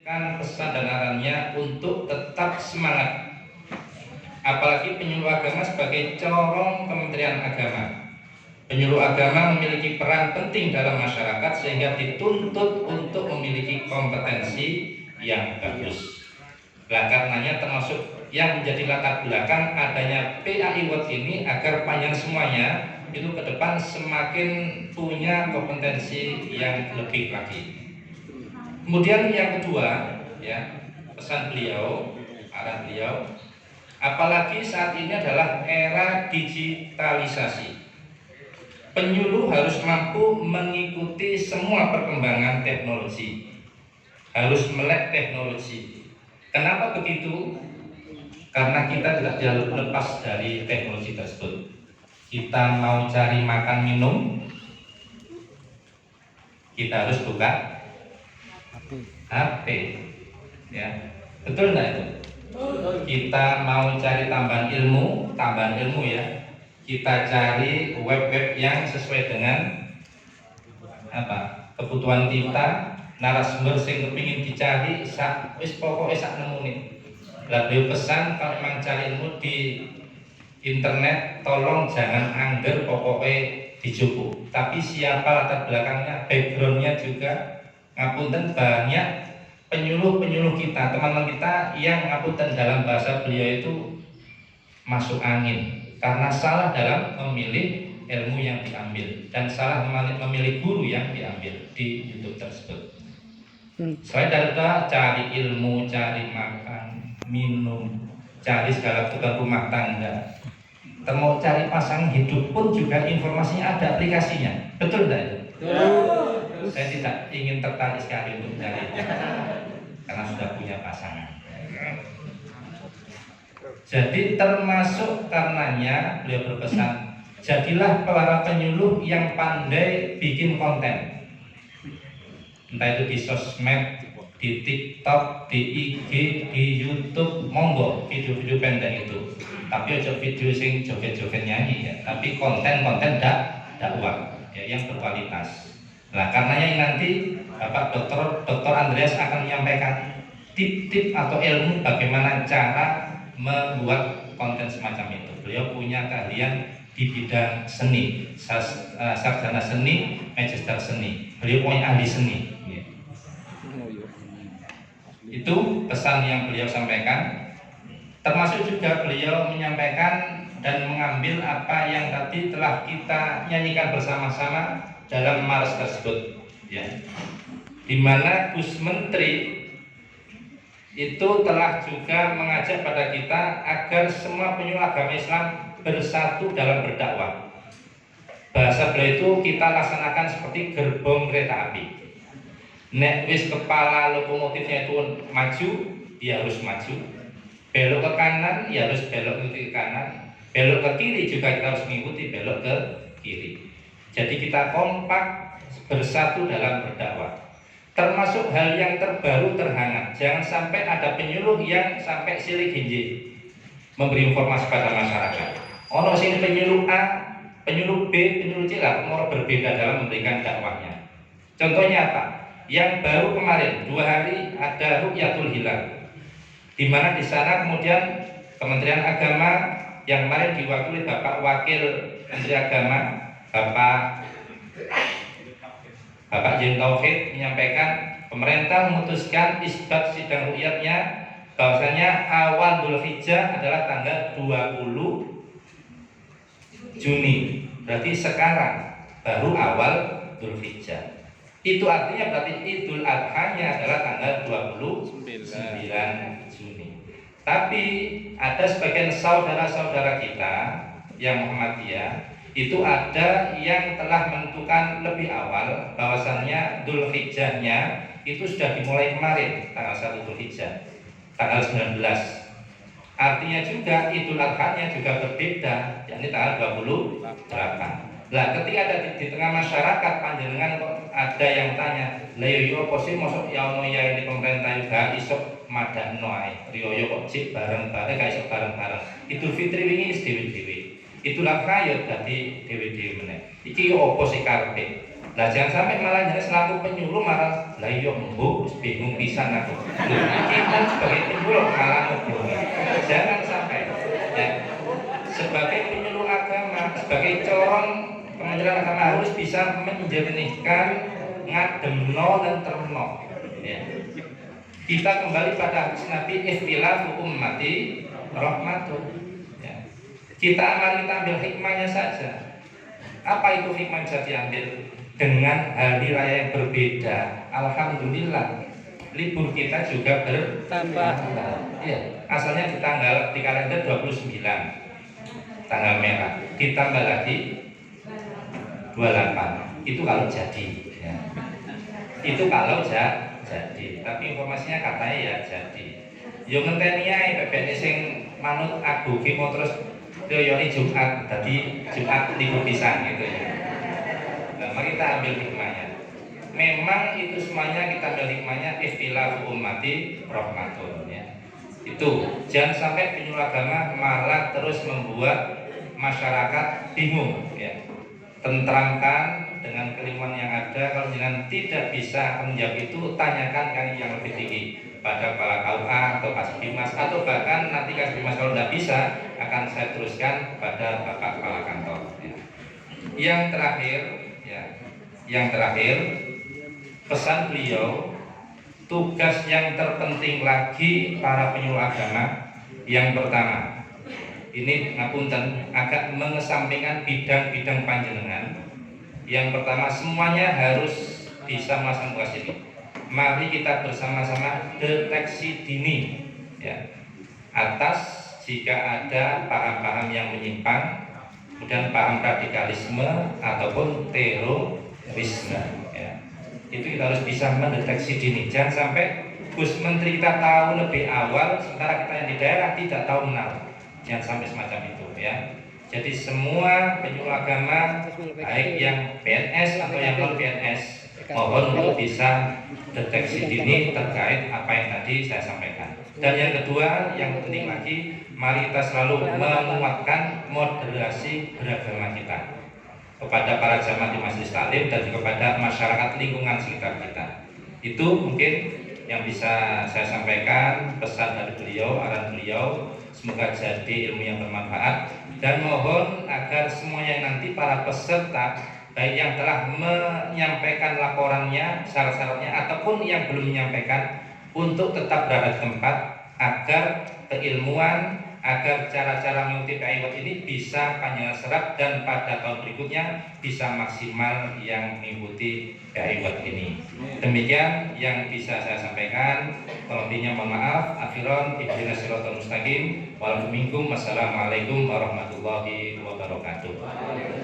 kan pesan dan arahannya untuk tetap semangat. Apalagi penyuluh agama sebagai corong Kementerian Agama. Penyuluh agama memiliki peran penting dalam masyarakat sehingga dituntut untuk memiliki kompetensi yang bagus. Nah, karenanya termasuk yang menjadi latar belakang adanya PAI World ini agar panjang semuanya itu ke depan semakin punya kompetensi yang lebih lagi. Kemudian yang kedua, ya, pesan beliau, arah beliau, apalagi saat ini adalah era digitalisasi. Penyuluh harus mampu mengikuti semua perkembangan teknologi, harus melek teknologi. Kenapa begitu? Karena kita tidak jauh lepas dari teknologi tersebut. Kita mau cari makan minum, kita harus buka HP, ya, betul nggak itu? Kita mau cari tambahan ilmu ya. Kita cari web-web yang sesuai dengan apa? Kebutuhan kita, narasumber yang kepingin dicari, pokoknya sak nemu nih. Lalu pesan kalau memang cari ilmu di internet, tolong jangan angger pokoknya dicukup. Tapi siapa latar belakangnya, backgroundnya juga. Ngapunten banyak penyuluh kita, teman-teman kita yang ngapunten dalam bahasa beliau itu masuk angin karena salah dalam memilih ilmu yang diambil dan salah memilih guru yang diambil di YouTube tersebut. Selain dari itu cari ilmu, cari makan, minum, cari segala kebutuhan rumah tangga, mau cari pasangan hidup pun juga informasinya ada aplikasinya, betul tidak? Saya tidak ingin tertarik sekali untuk mencari karena sudah punya pasangan. Jadi termasuk karenanya beliau berpesan, jadilah para penyuluh yang pandai bikin konten, entah itu di sosmed, di TikTok, di IG, di YouTube, monggo video-video pendek itu. Tapi aja video sing joget-joget nyanyi ya, tapi konten-konten dakwah ya, yang berkualitas. Nah, karenanya nanti Bapak Dr. Andreas akan menyampaikan tip-tip atau ilmu bagaimana cara membuat konten semacam itu. Beliau punya keahlian di bidang seni, sarjana seni, magister seni. Beliau punya ahli seni. Ya. Itu pesan yang beliau sampaikan. Termasuk juga beliau menyampaikan dan mengambil apa yang tadi telah kita nyanyikan bersama-sama dalam Mars tersebut, ya, di mana Gus Menteri itu telah juga mengajak pada kita agar semua penyuluh agama Islam bersatu dalam berdakwah. Bahasa beliau itu kita laksanakan seperti gerbong kereta api. Nek wis kepala lokomotifnya itu maju, dia harus maju. Belok ke kanan, ya harus belok ke kanan. Belok ke kiri juga kita harus mengikuti belok ke kiri. Jadi kita kompak bersatu dalam berdakwah. Termasuk hal yang terbaru terhangat. Jangan sampai ada penyuluh yang sampai silik hinji memberi informasi pada masyarakat. Ono sini penyuluh A, penyuluh B, penyuluh C lah, mau berbeda dalam memberikan dakwahnya. Contohnya apa? Yang baru kemarin 2 hari ada Rukyatul Hilal, di mana di sana kemudian Kementerian Agama yang kemarin diwakili Bapak Wakil Menteri Agama Bapak Jen Taufik menyampaikan pemerintah memutuskan isbat sidang rukyatnya bahwasanya awal Dzulhijjah adalah tanggal 20 Juni. Berarti sekarang baru awal Dzulhijjah. Itu artinya berarti Idul Adha-nya adalah tanggal 29 Juni. Tapi ada sebagian saudara-saudara kita yang Muhammadiyah itu ada yang telah menentukan lebih awal bahwasannya Dzulhijjahnya itu sudah dimulai kemarin tanggal 1 Dzulhijjah, tanggal 19. Artinya juga Idul Adha-nya juga berbeda, yakni tanggal 28. Lah ketika ada di tengah masyarakat panjenengan kok ada yang tanya, "Lah yo apa sih mosok ya ono ya di pemerintah juga iso madakno ae. Riyo kok cik bareng-bareng gak iso bareng-bareng. Idul Fitri wingi wis dhewe-dhewe. Itulah kaya dadi dhewe-dhewe meneh. Iki yo apa sih karepe?" Nah jangan sampai malah jadi selaku penyuluh malah lah iya mbok bingung pisan aku. Kita sebagai penyuluh malah ngobrol. Jangan sampai ya. Sebagai penyuluh agama, sebagai corong Kementerian Agama harus bisa menjernihkan ngademno dan terno. Ya. Kita kembali pada hadis Nabi ikhtilafu ummati rahmatun. Ya. Mari kita ambil hikmahnya saja. Apa itu hikmah bisa diambil? Dengan hari raya yang berbeda, alhamdulillah libur kita juga bertambah. Ya, asalnya di kalender 29 tanggal merah, ditambah lagi 28. Itu kalau jadi ya. Itu kalau jadi. Tapi informasinya katanya ya jadi. Yo ngenteni ae PPN sing manut Abu Kimo terus teori Jumat, tadi Jumat libur pisan gitu ya. Nah, mari kita ambil hikmahnya. Memang itu semuanya kita ambil hikmahnya ikhtilafu ummati rahmatun ya. Itu jangan sampai penyuluh agama malah terus membuat masyarakat bingung ya. Tentramkan dengan keilmuan yang ada. Kalau jangan tidak bisa menjawab itu, tanyakan kan yang lebih tinggi pada kepala KUA atau Kasbimas, atau bahkan nanti Kasbimas kalau tidak bisa akan saya teruskan pada Bapak Kepala Kantor ya. Yang terakhir pesan beliau, tugas yang terpenting lagi para penyuluh agama yang pertama, ini ngapunten agak mengesampingkan bidang-bidang panjenengan. Yang pertama, semuanya harus bisa melaksanakan tugas ini. Mari kita bersama-sama deteksi dini ya, atas jika ada paham-paham yang menyimpang, kemudian paham radikalisme ataupun terorisme ya. Itu kita harus bisa mendeteksi dini. Jangan sampai Gus Menteri kita tahu lebih awal, sementara kita yang di daerah tidak tahu menahu. Jangan sampai semacam itu ya. Jadi semua penyuluh agama baik yang PNS atau yang non PNS mohon untuk bisa deteksi dini terkait apa yang tadi saya sampaikan. Dan yang kedua, yang penting lagi, mari kita selalu menguatkan moderasi beragama kita kepada para jamaah di Majelis Taklim dan juga kepada masyarakat lingkungan sekitar kita. Itu mungkin yang bisa saya sampaikan, pesan dari beliau, arahan beliau. Semoga jadi ilmu yang bermanfaat, dan mohon agar semuanya nanti para peserta baik yang telah menyampaikan laporannya, syarat-syaratnya ataupun yang belum menyampaikan untuk tetap berada di tempat agar keilmuan, agar cara-cara mengikuti PAIWAT ini bisa panjang serap dan pada tahun berikutnya bisa maksimal yang mengikuti PAIWAT ini. Demikian yang bisa saya sampaikan. Lebihnya mohon maaf. Akhiran ihdinas siratal mustaqim. Wassalamualaikum warahmatullahi wabarakatuh.